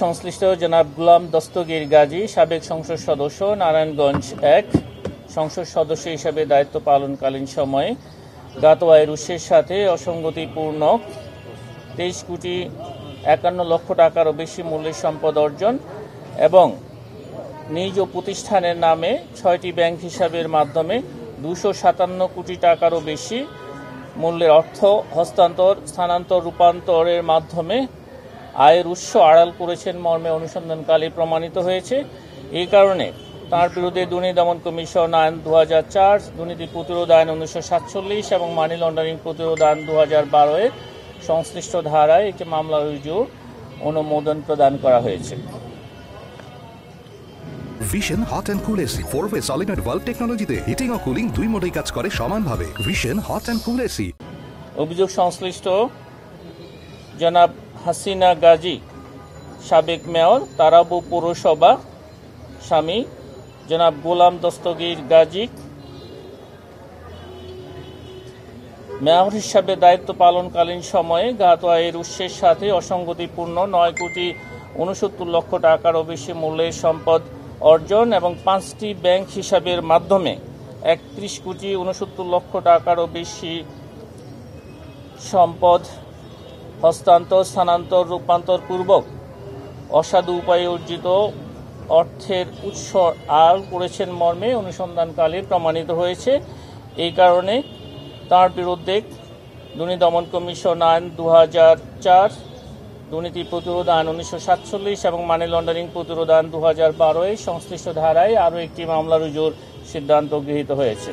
সংশ্লিষ্ট জনাব গোলাম দস্তগীর গাজী, সাবেক সংসদ সদস্য, নারায়ণগঞ্জ ১ সংসদ সদস্য হিসাবে দায়িত্ব পালনকালীন সময়ে জ্ঞাত আয়ের উৎসের সাথে অসঙ্গতিপূর্ণ 23,51,00,000 টাকারও বেশি মূল্যের সম্পদ অর্জন এবং নিজ প্রতিষ্ঠানের নামে 6টি ব্যাংক হিসাবের মাধ্যমে 257 কোটি টাকারও বেশি মূল্যের অর্থ হস্তান্তর, স্থানান্তর, রূপান্তরের মাধ্যমে আয়ের উৎস আড়াল করেছেন মর্মে অনুসন্ধানকালে প্রমাণিত হয়েছে। এই কারণে তার বিরুদ্ধে দুর্নীতি দমন কমিশন আইন 2004, দুর্নীতি প্রতিরোধ আইন 1947 এবং মানি লন্ডারিং প্রতিরোধ আইন 2012 এর সংশ্লিষ্ট ধারায় একটি মামলা রুজুর অনুমোদন প্রদান করা হয়েছে। Vision hot and cool AC 4-ওয়ে সলিনয়েড ভালভ টেকনোলজিতে হিটিং ও কুলিং দুই মোডেই কাজ করে সমানভাবে। Vision hot and cool AC. অভিযোগ সংশ্লিষ্ট জনাব হাসিনা গাজী, সাবেক মেয়র, তারাবু পৌরসভা, স্বামী জনাব গোলাম দস্তগীর গাজী, মেয়র হিসাবে দায়িত্ব পালনকালীন সময়ে জ্ঞাত আয়ের উৎসের সাথে অসঙ্গতিপূর্ণ 9,69,00,000 টাকারও বেশি মূল্যের সম্পদ অর্জন এবং 5টি ব্যাংক হিসাবের মাধ্যমে 31,69,00,000 টাকারও বেশি সম্পদ হস্তান্তর, স্থানান্তর, রূপান্তর পূর্বক অসাধু উপায়ে অর্জিত অর্থের উৎস আড়াল করেছেন মর্মে অনুসন্ধানকালে প্রমাণিত হয়েছে। এই কারণে তার বিরুদ্ধে দুর্নীতি দমন কমিশন আইন 2004, দুর্নীতি প্রতিরোধ আইন 1947 এবং মানি লন্ডারিং প্রতিরোধ আইন 2012 এর সংশ্লিষ্ট ধারায় আরও একটি মামলা রুজুর সিদ্ধান্ত গৃহীত হয়েছে।